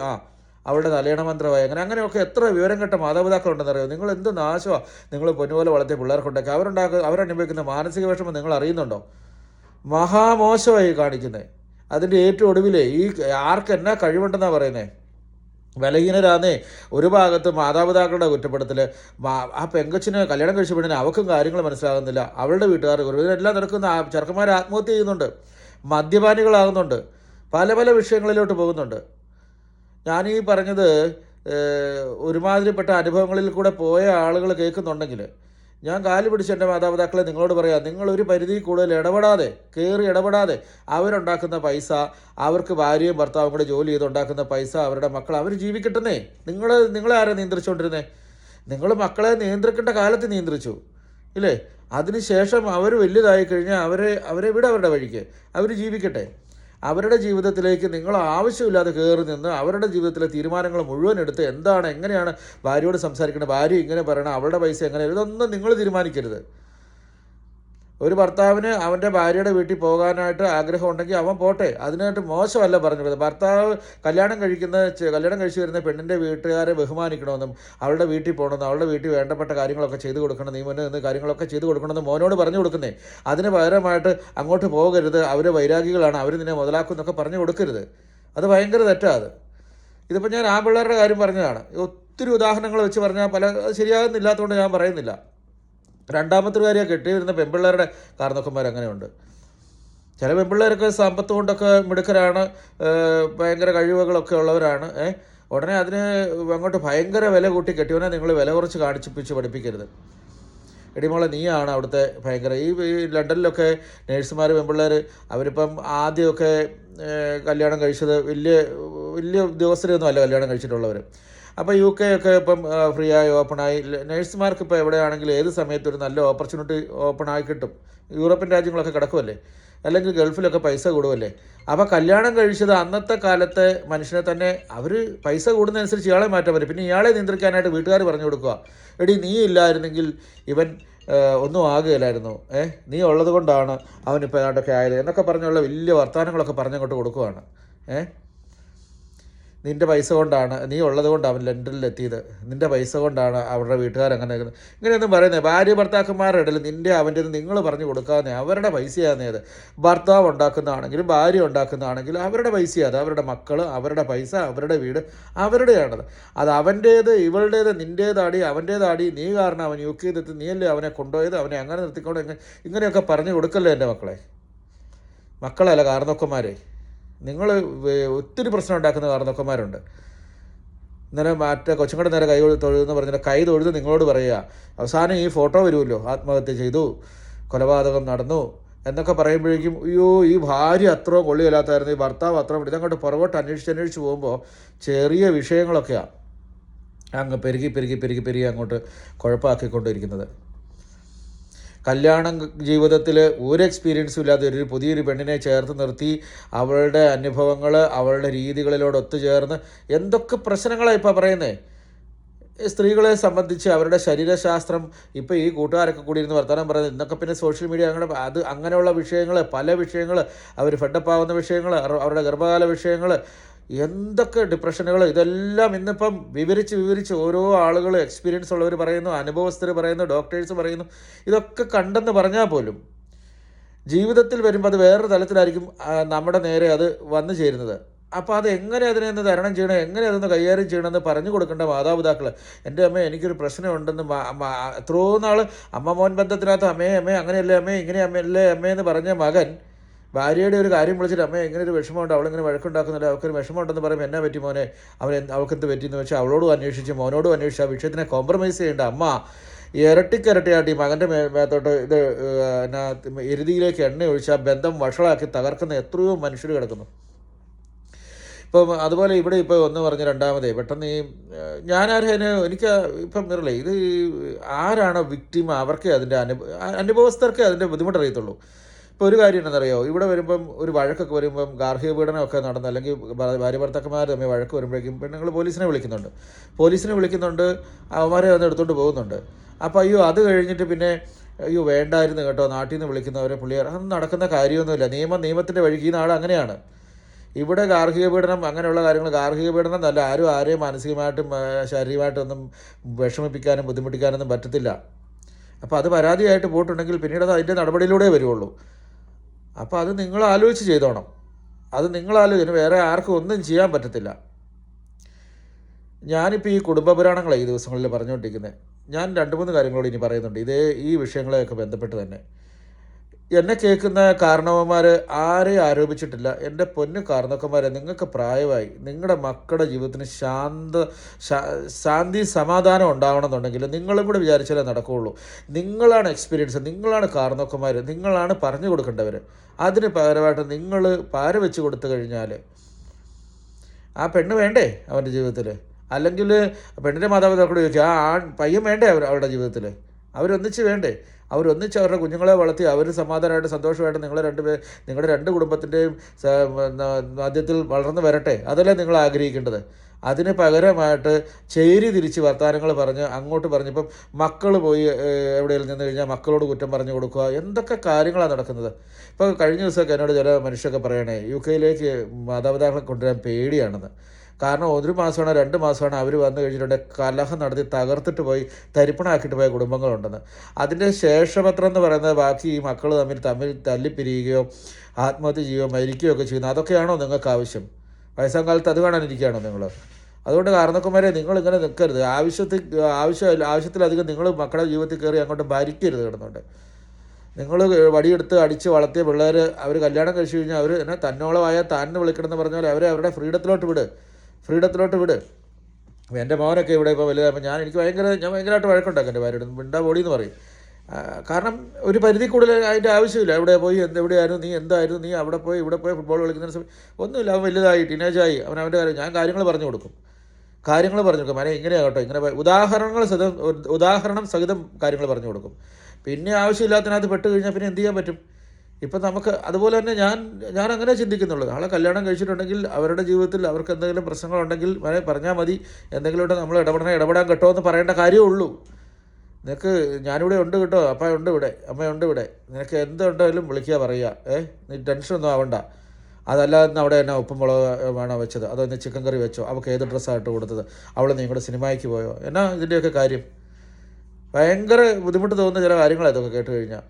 അവളുടെ തലയണ മന്ത്രമായി അങ്ങനെയൊക്കെ എത്ര വിവരം കെട്ട മാതാപിതാക്കളുണ്ടെന്നറിയോ. നിങ്ങൾ എന്ത് നാശമാണ് നിങ്ങൾ പൊന്നുപോലെ വളർത്തിയ പിള്ളേർക്കുണ്ടാക്കി. അവരനുഭവിക്കുന്ന മാനസിക വിഷമം നിങ്ങൾ അറിയുന്നുണ്ടോ? മഹാമോശമായി കാണിക്കുന്നത്. അതിൻ്റെ ഏറ്റവും ഒടുവിലേ ആർക്ക് എന്നാ കഴിവുണ്ടെന്നാണ് പറയുന്നത്. ബലഹീനരാന്നേ. ഒരു ഭാഗത്ത് മാതാപിതാക്കളുടെ കുറ്റപ്പെടുത്തൽ, ആ പെങ്കൊച്ചിനെ കല്യാണം കഴിച്ച പെണ്ണിന് അവൾക്കും കാര്യങ്ങൾ മനസ്സിലാകുന്നില്ല, അവളുടെ വീട്ടുകാർ ഇവരെല്ലാം നടക്കുന്ന ചെറുക്കന്മാർ ആത്മഹത്യ ചെയ്യുന്നുണ്ട്, മദ്യപാനികളാകുന്നുണ്ട്, പല പല വിഷയങ്ങളിലോട്ട് പോകുന്നുണ്ട്. ഞാനീ പറഞ്ഞത് ഒരുമാതിരിപ്പെട്ട അനുഭവങ്ങളിൽ കൂടെ പോയ ആളുകൾ കേൾക്കുന്നുണ്ടെങ്കിൽ ഞാൻ കാല് പിടിച്ച് എൻ്റെ മാതാപിതാക്കളെ നിങ്ങളോട് പറയാം, നിങ്ങളൊരു പരിധി കൂടുതൽ ഇടപെടാതെ അവരുണ്ടാക്കുന്ന പൈസ, അവർക്ക് ഭാര്യയും ഭർത്താവും കൂടെ ജോലി ചെയ്തുണ്ടാക്കുന്ന പൈസ, അവരുടെ മക്കൾ അവർ ജീവിക്കട്ടെന്നേ. നിങ്ങളെ ആരാ നിയന്ത്രിച്ചുകൊണ്ടിരുന്നേ? നിങ്ങൾ മക്കളെ നിയന്ത്രിക്കേണ്ട കാലത്ത് നിയന്ത്രിച്ചു ഇല്ലേ? അതിനുശേഷം അവർ വലുതായി കഴിഞ്ഞാൽ അവരെ വിട അവരുടെ വഴിക്ക്, അവർ ജീവിക്കട്ടെ. അവരുടെ ജീവിതത്തിലേക്ക് നിങ്ങൾ ആവശ്യമില്ലാതെ കയറി നിന്ന് അവരുടെ ജീവിതത്തിലെ തീരുമാനങ്ങൾ മുഴുവൻ എടുത്ത് എങ്ങനെയാണ് ഭാര്യയോട് സംസാരിക്കുന്നത്, ഭാര്യ ഇങ്ങനെ പറയണം, അവളുടെ പൈസ എങ്ങനെ, ഇതൊന്നും നിങ്ങൾ തീരുമാനിക്കരുത്. ഒരു ഭർത്താവിന് അവൻ്റെ ഭാര്യയുടെ വീട്ടിൽ പോകാനായിട്ട് ആഗ്രഹം ഉണ്ടെങ്കിൽ അവൻ പോട്ടെ, അതിനായിട്ട് മോശമല്ല പറഞ്ഞത്. ഭർത്താവ് കല്യാണം കഴിച്ച് വരുന്ന പെണ്ണിൻ്റെ വീട്ടുകാരെ ബഹുമാനിക്കണമെന്നും അവളുടെ വീട്ടിൽ പോകണമെന്നും അവളുടെ വീട്ടിൽ വേണ്ടപ്പെട്ട കാര്യങ്ങളൊക്കെ ചെയ്തു കൊടുക്കണം, നീ മുന്നേ നിന്ന് കാര്യങ്ങളൊക്കെ ചെയ്തു കൊടുക്കണമെന്ന് മോനോട് പറഞ്ഞു കൊടുക്കുന്നേ. അതിന് പകരമായിട്ട് അങ്ങോട്ട് പോകരുത്, അവർ വൈരാഗികളാണ്, അവർ നിന്നെ മുതലാക്കും എന്നൊക്കെ പറഞ്ഞു കൊടുക്കരുത്. അത് ഭയങ്കര തെറ്റാണ്. ഇതിപ്പോൾ ഞാൻ പിള്ളേരുടെ കാര്യം പറഞ്ഞതാണ്. ഒത്തിരി ഉദാഹരണങ്ങൾ വെച്ച് പറഞ്ഞാൽ അത് ശരിയാകുന്നില്ലാത്തതുകൊണ്ട് ഞാൻ പറയുന്നില്ല. രണ്ടാമത്തെ കാര്യം കെട്ടി വരുന്ന പെൺപിള്ളേരുടെ കാരണവന്മാർ അങ്ങനെയുണ്ട്. ചില പെൺപിള്ളേരൊക്കെ സമ്പത്ത് കൊണ്ടൊക്കെ മിടുക്കരാണ്, ഭയങ്കര കഴിവുകളൊക്കെ ഉള്ളവരാണ്. ഉടനെ അതിന് അങ്ങോട്ട് ഭയങ്കര വില കൂട്ടി കെട്ടിയവനെ നിങ്ങൾ വില കുറച്ച് കാണിച്ചിപ്പിച്ച് പഠിപ്പിക്കരുത്. എടിമോളെ നീയാണ് അവിടുത്തെ ഭയങ്കര ഈ ലണ്ടനിലൊക്കെ നേഴ്സുമാർ പെൺപിള്ളേർ അവരിപ്പം ആദ്യമൊക്കെ കല്യാണം കഴിച്ചത് വലിയ ഉദ്യോഗസ്ഥരൊന്നും അല്ല കല്യാണം കഴിച്ചിട്ടുള്ളവർ. അപ്പോൾ UK ഒക്കെ ഇപ്പം ഫ്രീ ആയി ഓപ്പണായി. നേഴ്സുമാർക്ക് ഇപ്പോൾ എവിടെയാണെങ്കിലും ഏത് സമയത്ത് ഒരു നല്ല ഓപ്പർച്യൂണിറ്റി ഓപ്പണായി കിട്ടും. യൂറോപ്യൻ രാജ്യങ്ങളൊക്കെ കിടക്കുമല്ലേ, അല്ലെങ്കിൽ ഗൾഫിലൊക്കെ പൈസ കൂടുമല്ലേ. അപ്പോൾ കല്യാണം കഴിച്ചത് അന്നത്തെ കാലത്തെ മനുഷ്യനെ തന്നെ അവർ പൈസ കൂടുന്നതനുസരിച്ച് ഇയാളെ മാറ്റാൻ പറ്റും. പിന്നെ ഇയാളെ നിയന്ത്രിക്കാനായിട്ട് വീട്ടുകാർ പറഞ്ഞു കൊടുക്കുക, എടി നീ ഇല്ലായിരുന്നെങ്കിൽ ഇവൻ ഒന്നും ആകുകയില്ലായിരുന്നു, നീ ഉള്ളത് കൊണ്ടാണ് അവനിപ്പോൾ ഏതാണ്ടൊക്കെ ആയത് എന്നൊക്കെ പറഞ്ഞുള്ള വലിയ വർത്തമാനങ്ങളൊക്കെ പറഞ്ഞങ്ങോട്ട് കൊടുക്കുകയാണ്. നിൻ്റെ പൈസ കൊണ്ടാണ്, നീ ഉള്ളത് കൊണ്ട് അവൻ ലണ്ടനിലെത്തിയത്, നിൻ്റെ പൈസ കൊണ്ടാണ് അവരുടെ വീട്ടുകാരങ്ങനെ ഇങ്ങനെയൊന്നും പറയുന്നത്. ഭാര്യ ഭർത്താക്കന്മാരുടെ ഇടയിൽ നിൻ്റെ അവൻ്റെ നിങ്ങൾ പറഞ്ഞു കൊടുക്കാവുന്നേ, അവരുടെ പൈസയാന്നേത്. ഭർത്താവ് ഉണ്ടാക്കുന്നതാണെങ്കിലും ഭാര്യ ഉണ്ടാക്കുന്നതാണെങ്കിലും അവരുടെ പൈസയാണ്, അവരുടെ മക്കൾ, അവരുടെ പൈസ, അവരുടെ വീട് അവരുടെയാണത്. അത് അവൻ്റേത് ഇവളുടേത് നിൻ്റേതാടി അവൻ്റേതാടി, നീ കാരണം അവൻ UK എത്തി, നീയല്ലേ അവനെ കൊണ്ടുപോയത്, അവനെ അങ്ങനെ നിർത്തിക്കൊണ്ട് ഇങ്ങനെയൊക്കെ പറഞ്ഞു കൊടുക്കല്ലേ എൻ്റെ മക്കളല്ല കാരണവന്മാരെ. നിങ്ങൾ ഒത്തിരി പ്രശ്നം ഉണ്ടാക്കുന്ന കാരണവന്മാരുണ്ട്. ഇന്നലെ കൊച്ചുങ്ങളുടെ നേരെ കൈ തൊഴുതെന്ന് പറഞ്ഞിട്ട് കൈ തൊഴുത് നിങ്ങളോട് പറയുക, അവസാനം ഈ ഫോട്ടോ വരുമല്ലോ, ആത്മഹത്യ ചെയ്തു, കൊലപാതകം നടന്നു എന്നൊക്കെ പറയുമ്പോഴേക്കും അയ്യോ ഈ ഭാര്യ അത്രയും കൊള്ളിയില്ലാത്തായിരുന്നു, ഈ ഭർത്താവ് അത്രയും ഇതങ്ങോട്ട് പുറകോട്ട് അന്വേഷിച്ച് പോകുമ്പോൾ ചെറിയ വിഷയങ്ങളൊക്കെയാണ് അങ്ങ് പെരുകി അങ്ങോട്ട് കുഴപ്പമാക്കിക്കൊണ്ടിരിക്കുന്നത്. കല്യാണം ജീവിതത്തിൽ ഒരു എക്സ്പീരിയൻസും ഇല്ലാതെ ഒരു പുതിയൊരു പെണ്ണിനെ ചേർത്ത് നിർത്തി അവളുടെ അനുഭവങ്ങൾ അവളുടെ രീതികളിലോട് ഒത്തുചേർന്ന് എന്തൊക്കെ പ്രശ്നങ്ങളാണ് ഇപ്പോൾ പറയുന്നത്. സ്ത്രീകളെ സംബന്ധിച്ച് അവരുടെ ശരീരശാസ്ത്രം ഇപ്പോൾ ഈ കൂട്ടുകാരൊക്കെ കൂടി ഇരുന്ന് വർത്തമാനം പറയുന്നത് ഇന്നൊക്കെ പിന്നെ സോഷ്യൽ മീഡിയ അങ്ങനെയുള്ള വിഷയങ്ങൾ, പല വിഷയങ്ങൾ, അവർ ഫെഡപ്പാവുന്ന വിഷയങ്ങൾ, അവരുടെ ഗർഭകാല വിഷയങ്ങൾ, എന്തൊക്കെ ഡിപ്രഷനുകൾ, ഇതെല്ലാം ഇന്നിപ്പം വിവരിച്ച് ഓരോ ആളുകൾ, എക്സ്പീരിയൻസ് ഉള്ളവർ പറയുന്നു, അനുഭവസ്ഥർ പറയുന്നു, ഡോക്ടേഴ്സ് പറയുന്നു. ഇതൊക്കെ കണ്ടെന്ന് പറഞ്ഞാൽ പോലും ജീവിതത്തിൽ വരുമ്പോൾ അത് വേറൊരു തലത്തിലായിരിക്കും നമ്മുടെ നേരെ അത് വന്നു ചേരുന്നത്. അപ്പോൾ അത് എങ്ങനെ അതിനെ ഒന്ന് തരണം ചെയ്യണം, എങ്ങനെ അതൊന്ന് കൈകാര്യം ചെയ്യണമെന്ന് പറഞ്ഞു കൊടുക്കേണ്ട മാതാപിതാക്കൾ. എൻ്റെ അമ്മ എനിക്കൊരു പ്രശ്നമുണ്ടെന്ന് എത്രയോ നാൾ അമ്മ മോൻ ബന്ധത്തിനകത്ത് അമ്മേ അങ്ങനെയല്ലേ അമ്മേ ഇങ്ങനെ അമ്മയല്ലേ അമ്മയെന്ന് പറഞ്ഞ മകൻ ഭാര്യയുടെ ഒരു കാര്യം വിളിച്ചിട്ട് അമ്മ എങ്ങനെ ഒരു വിഷമമുണ്ട്, അവളിങ്ങനെ വഴക്കുണ്ടാക്കുന്നില്ല, അവൾക്കൊരു വിഷമമുണ്ടെന്ന് പറയുമ്പോൾ എന്നാ പറ്റി മോനെ, അവൾക്കെന്ത് പറ്റിയെന്ന് വെച്ചാൽ അവളോടും അന്വേഷിച്ച് മോനോടും അന്വേഷിച്ച് ആ വിഷയത്തിനെ കോംപ്രമൈസ് ചെയ്യേണ്ട അമ്മ ഇരട്ടിക്കരട്ടിയാട്ടി മകൻ്റെ മേത്തോട്ട് ഇത് എരുതിയിലേക്ക് എണ്ണ ഒഴിച്ച് ആ ബന്ധം വഷളാക്കി തകർക്കുന്ന എത്രയോ മനുഷ്യർ കിടക്കുന്നു. ഇപ്പം അതുപോലെ ഇവിടെ ഇപ്പോൾ ഒന്ന് പറഞ്ഞ് രണ്ടാമതേ പെട്ടെന്ന് എനിക്ക് ഇപ്പം മിറലേ ഇത് ആരാണോ വിക്ടിം അവർക്കേ അതിൻ്റെ അനുഭവസ്ഥർക്കേ അതിൻ്റെ ബുദ്ധിമുട്ടറിയത്തുള്ളൂ. ഇപ്പോൾ ഒരു കാര്യം എന്താണെന്നറിയോ, ഇവിടെ വരുമ്പം ഒരു വഴക്കൊക്കെ വരുമ്പം ഗാർഹിക പീഡനമൊക്കെ നടന്ന് അല്ലെങ്കിൽ ഭാര്യ ഭർത്താക്കന്മാർ തമ്മിൽ വഴക്ക് വരുമ്പോഴേക്കും പെണ്ണുങ്ങൾ പോലീസിനെ വിളിക്കുന്നുണ്ട്, അവന്മാരെ വന്ന് എടുത്തുകൊണ്ട് പോകുന്നുണ്ട്. അപ്പോൾ അയ്യോ അത് കഴിഞ്ഞിട്ട് പിന്നെ അയ്യോ വേണ്ടായിരുന്നു കേട്ടോ നാട്ടിൽ നിന്ന് വിളിക്കുന്നവരെ പുള്ളിയാർ, അതൊന്നും നടക്കുന്ന കാര്യമൊന്നുമില്ല. നിയമത്തിൻ്റെ വഴിക്ക് ഈ നാട് അങ്ങനെയാണ്. ഇവിടെ ഗാർഹിക പീഡനം അങ്ങനെയുള്ള കാര്യങ്ങൾ, ഗാർഹിക പീഡനം എന്നല്ല, ആരെയും മാനസികമായിട്ടും ശാരീരികമായിട്ടൊന്നും വിഷമിപ്പിക്കാനും ബുദ്ധിമുട്ടിക്കാനൊന്നും പറ്റത്തില്ല. അപ്പോൾ അത് പരാതിയായിട്ട് പോയിട്ടുണ്ടെങ്കിൽ പിന്നീട് അത് അതിൻ്റെ നടപടിയിലൂടെ വരുള്ളൂ. അപ്പോൾ അത് നിങ്ങൾ ആലോചിച്ച് ചെയ്തോണം. അത് നിങ്ങളാലോചിച്ച് വേറെ ആർക്കും ഒന്നും ചെയ്യാൻ പറ്റത്തില്ല. ഞാനിപ്പോൾ ഈ കുടുംബ പുരാണങ്ങളെ ഈ ദിവസങ്ങളിൽ പറഞ്ഞുകൊണ്ടിരിക്കുന്നത്. ഞാൻ 2-3 കാര്യങ്ങളോട് ഇനി പറയുന്നുണ്ട് ഈ വിഷയങ്ങളെയൊക്കെ ബന്ധപ്പെട്ട് തന്നെ. എന്നെ കേൾക്കുന്ന കാരണവന്മാർ ആരെയും ആരോപിച്ചിട്ടില്ല. എൻ്റെ പൊന്നു കാരണവന്മാരെ, നിങ്ങൾക്ക് പ്രായമായി, നിങ്ങളുടെ മക്കളുടെ ജീവിതത്തിന് ശാന്തി സമാധാനം ഉണ്ടാവണമെന്നുണ്ടെങ്കിൽ നിങ്ങളും കൂടെ വിചാരിച്ചാലേ നടക്കുകയുള്ളൂ. നിങ്ങളാണ് എക്സ്പീരിയൻസ്, നിങ്ങളാണ് കാരണവന്മാർ, നിങ്ങളാണ് പറഞ്ഞു കൊടുക്കേണ്ടവർ. അതിന് പകരമായിട്ട് നിങ്ങൾ പാര വെച്ച് കൊടുത്തു കഴിഞ്ഞാൽ ആ പെണ്ണ് വേണ്ടേ അവൻ്റെ ജീവിതത്തിൽ? അല്ലെങ്കിൽ പെണ്ണിൻ്റെ മാതാപിതാക്കളോട് ചോദിച്ചാൽ പയ്യൻ വേണ്ടേ അവരുടെ ജീവിതത്തിൽ? അവരൊന്നിച്ച് വേണ്ടേ? അവരൊന്നിച്ച് അവരുടെ കുഞ്ഞുങ്ങളെ വളർത്തി അവർ സമാധാനമായിട്ട് സന്തോഷമായിട്ട് നിങ്ങളുടെ 2 കുടുംബത്തിൻ്റെയും മധ്യത്തിൽ വളർന്നു വരട്ടെ. അതല്ലേ നിങ്ങൾ ആഗ്രഹിക്കേണ്ടത്. അതിന് പകരമായിട്ട് ചേരി തിരിച്ച് വർത്തമാനങ്ങൾ പറഞ്ഞ് അങ്ങോട്ട് പറഞ്ഞപ്പം മക്കൾ പോയി എവിടെയെങ്കിലും നിന്ന് കഴിഞ്ഞാൽ മക്കളോട് കുറ്റം പറഞ്ഞു കൊടുക്കുക, എന്തൊക്കെ കാര്യങ്ങളാണ് നടക്കുന്നത്. ഇപ്പോൾ കഴിഞ്ഞ ദിവസമൊക്കെ എന്നോട് ചില മനുഷ്യരൊക്കെ പറയണേ UK മാതാപിതാക്കളെ കൊണ്ടുവരാൻ പേടിയാണെന്ന്. കാരണം 1 മാസമാണോ 2 മാസമാണോ അവർ വന്നു കഴിഞ്ഞിട്ടുണ്ടെങ്കിൽ കലഹം നടത്തി തകർത്തിട്ട് പോയി തരിപ്പണാക്കിയിട്ട് പോയ കുടുംബങ്ങളുണ്ടെന്ന്. അതിൻ്റെ ശേഷപത്രം എന്ന് പറയുന്നത് ബാക്കി ഈ മക്കൾ തമ്മിൽ തല്ലിപ്പിരിയുകയോ ആത്മഹത്യ ചെയ്യുകയോ മരിക്കുകയോ ഒക്കെ ചെയ്യുന്നത്. അതൊക്കെയാണോ നിങ്ങൾക്ക് ആവശ്യം? വയസ്സാം കാലത്ത് അത് കാണാനിരിക്കുകയാണോ നിങ്ങൾ? അതുകൊണ്ട് കാരണവന്മാരെ നിങ്ങളിങ്ങനെ നിൽക്കരുത്. ആവശ്യത്തിലധികം നിങ്ങൾ മക്കളുടെ ജീവിതത്തിൽ കയറി അങ്ങോട്ട് ഭരിക്കരുത് കിടന്നുണ്ട്. നിങ്ങൾ വടിയെടുത്ത് അടിച്ച് വളർത്തിയ പിള്ളേർ അവർ കല്യാണം കഴിച്ചു കഴിഞ്ഞാൽ അവർ തന്നോളമായ താൻ വിളിക്കണമെന്ന് പറഞ്ഞാൽ അവരെ അവരുടെ ഫ്രീഡത്തിലോട്ട് വിട്. എൻ്റെ മോനൊക്കെ ഇവിടെ ഇപ്പോൾ വലുതായപ്പോൾ ഞാൻ ഭയങ്കരമായിട്ട് വഴക്കുണ്ടാക്കും എൻ്റെ ഭാര്യയോട്. മിണ്ടാ പൊടി എന്ന് പറയും. കാരണം ഒരു പരിധി കൂടുതൽ അതിൻ്റെ ആവശ്യമില്ല. എവിടെയായിരുന്നു നീ, എന്തായിരുന്നു നീ, അവിടെ പോയി ഇവിടെ പോയി ഫുട്ബോൾ കളിക്കുന്ന സമയം ഒന്നുമില്ല. അവൻ വലുതായി ടീനേജായി, അവൻ്റെ കാര്യം ഞാൻ കാര്യങ്ങൾ പറഞ്ഞു കൊടുക്കും. അവനെ ഇങ്ങനെയാകട്ടോ, ഇങ്ങനെ ഉദാഹരണം സഹിതം കാര്യങ്ങൾ പറഞ്ഞു കൊടുക്കും. പിന്നെ ആവശ്യമില്ലാത്തതിനകത്ത് പെട്ട് കഴിഞ്ഞാൽ പിന്നെ എന്ത് ചെയ്യാൻ പറ്റും? ഇപ്പം നമുക്ക് അതുപോലെ തന്നെ ഞാൻ അങ്ങനെ ചിന്തിക്കുന്നുള്ളൂ. നാളെ കല്യാണം കഴിച്ചിട്ടുണ്ടെങ്കിൽ അവരുടെ ജീവിതത്തിൽ അവർക്ക് എന്തെങ്കിലും പ്രശ്നങ്ങളുണ്ടെങ്കിൽ പറഞ്ഞാൽ മതി. എന്തെങ്കിലും ഉണ്ടെങ്കിൽ നമ്മൾ ഇടപെടാൻ കേട്ടോ എന്ന് പറയേണ്ട കാര്യമേ ഉള്ളൂ. നിനക്ക് ഞാനിവിടെ ഉണ്ട് കേട്ടോ, അപ്പയുണ്ട് ഇവിടെ, അമ്മയുണ്ട് ഇവിടെ, നിനക്ക് എന്തുണ്ടെങ്കിലും വിളിക്കുക, പറയുക. നീ ടെൻഷനൊന്നും ആവണ്ട. അതല്ലാതെ അവിടെ എന്നാ ഉപ്പും മുളക് വേണോ വെച്ചത്, അതോ ഇന്ന് ചിക്കൻ കറി വെച്ചോ, അവൾക്ക് ഏത് ഡ്രസ്സായിട്ട് കൊടുത്തത്, അവൾ നീ കൂടെ സിനിമയ്ക്ക് പോയോ, എന്നാ ഇതിൻ്റെയൊക്കെ കാര്യം? ഭയങ്കര ബുദ്ധിമുട്ട് തോന്നുന്ന ചില കാര്യങ്ങളാണ് ഇതൊക്കെ കേട്ട് കഴിഞ്ഞാൽ.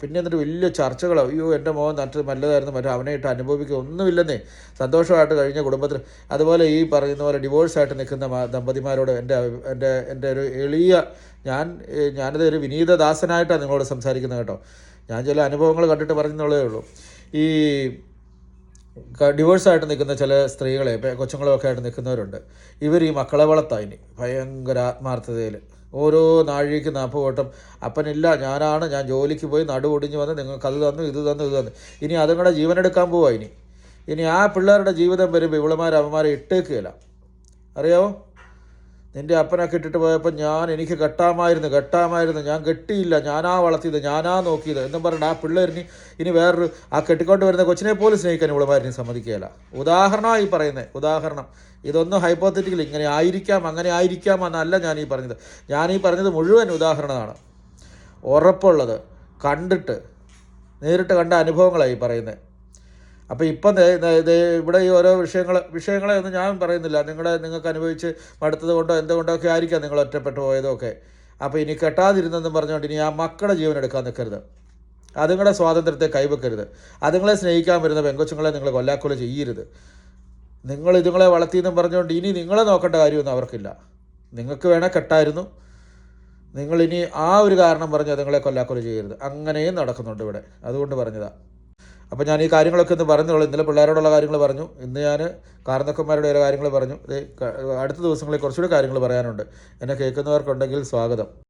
പിന്നെ എന്നിട്ട് വലിയ ചർച്ചകളോ, അയ്യോ എൻ്റെ മോൻ നല്ലതായിരുന്നു, അവനായിട്ട് അനുഭവിക്കുക ഒന്നുമില്ലെന്നേ, സന്തോഷമായിട്ട് കഴിഞ്ഞ കുടുംബത്തിൽ. അതുപോലെ ഈ പറയുന്ന പോലെ ഡിവോഴ്സായിട്ട് നിൽക്കുന്ന ദമ്പതിമാരോട് എൻ്റെ ഒരു ഞാനത് ഒരു വിനീതദാസനായിട്ടാണ് നിങ്ങളോട് സംസാരിക്കുന്നത് കേട്ടോ. ഞാൻ ചില അനുഭവങ്ങൾ കണ്ടിട്ട് പറഞ്ഞെന്നുള്ളതേ ഉള്ളൂ. ഈ ഡിവോഴ്സായിട്ട് നിൽക്കുന്ന ചില സ്ത്രീകളെ കൊച്ചുങ്ങളൊക്കെ ആയിട്ട് നിൽക്കുന്നവരുണ്ട്. ഇവർ ഈ മക്കളെ വളർത്തായിന് ഭയങ്കര ആത്മാർത്ഥതയിൽ ഓരോ നാഴികയ്ക്ക് 40 വട്ടം അപ്പനില്ല, ഞാൻ ജോലിക്ക് പോയി നടുവൊടിഞ്ഞ് വന്ന് നിങ്ങൾക്ക് അത് തന്നു ഇത് തന്നു. ഇനി അതുങ്ങളുടെ ജീവനെടുക്കാൻ പോവാ. ഇനി ആ പിള്ളേരുടെ ജീവിതം വരുമ്പോൾ ഇവളമാരെ അവന്മാരെ ഇട്ടേക്കുകയില്ല. അറിയാമോ? നിൻ്റെ അപ്പനൊക്കെ ഇട്ടിട്ട് പോയപ്പോൾ എനിക്ക് കെട്ടാമായിരുന്നു, ഞാൻ കെട്ടിയില്ല, ഞാനാ വളർത്തിയത്, ഞാനാ നോക്കിയത് എന്നും പറഞ്ഞിട്ട് ആ പിള്ളേരിന് ഇനി വേറൊരു ആ കെട്ടിക്കൊണ്ട് വരുന്ന കൊച്ചിനെ പോലും സ്നേഹിക്കാൻ ഇവളുമാരിനി സമ്മതിക്കുകയില്ല. ഉദാഹരണമായി പറയുന്നത്, ഉദാഹരണം. ഇതൊന്നും ഹൈപ്പോത്തറ്റിക്കൽ ഇങ്ങനെ ആയിരിക്കാം അങ്ങനെ ആയിരിക്കാം എന്നല്ല ഞാനീ പറഞ്ഞത് മുഴുവൻ ഉദാഹരണമാണ്. ഉറപ്പുള്ളത്, നേരിട്ട് കണ്ട അനുഭവങ്ങളായി പറയുന്നത്. അപ്പോൾ ഇപ്പം ഇവിടെ ഈ ഓരോ വിഷയങ്ങളെ ഒന്നും ഞാൻ പറയുന്നില്ല. നിങ്ങൾക്ക് അനുഭവിച്ച് മടുത്തത് കൊണ്ടോ എന്തുകൊണ്ടോ ഒക്കെ ആയിരിക്കാം നിങ്ങൾ ഒറ്റപ്പെട്ടു പോയതൊക്കെ. അപ്പോൾ ഇനി കെട്ടാതിരുന്നെന്നും പറഞ്ഞുകൊണ്ട് ഇനി ആ മക്കളുടെ ജീവൻ എടുക്കാൻ നിൽക്കരുത്. അതുങ്ങളുടെ സ്വാതന്ത്ര്യത്തെ കൈവെക്കരുത്. അതുങ്ങളെ സ്നേഹിക്കാൻ വരുന്ന പെങ്കൊച്ചുങ്ങളെ നിങ്ങൾ കൊല്ലാക്കൊല ചെയ്യരുത്. ഇതുങ്ങളെ വളർത്തിയെന്നും പറഞ്ഞുകൊണ്ട് ഇനി നിങ്ങളെ നോക്കേണ്ട കാര്യമൊന്നും അവർക്കില്ല. നിങ്ങൾക്ക് വേണേൽ കെട്ടായിരുന്നു, നിങ്ങളിനി ആ ഒരു കാരണം പറഞ്ഞ് അതുങ്ങളെ കൊല്ലാക്കൊല ചെയ്യരുത്. അങ്ങനെയും നടക്കുന്നുണ്ട് ഇവിടെ, അതുകൊണ്ട് പറഞ്ഞതാണ്. അപ്പോൾ ഞാൻ ഈ കാര്യങ്ങളൊക്കെ ഒന്ന് പറഞ്ഞോളൂ. ഇന്നലെ പിള്ളേരോടുള്ള കാര്യങ്ങൾ പറഞ്ഞു, ഇന്ന് ഞാൻ കാരണക്കന്മാരുടെ ഓരോ കാര്യങ്ങൾ പറഞ്ഞു. അടുത്ത ദിവസങ്ങളിൽ കുറച്ചുകൂടി കാര്യങ്ങൾ പറയാനുണ്ട്. എന്നെ കേൾക്കുന്നവർക്കുണ്ടെങ്കിൽ സ്വാഗതം.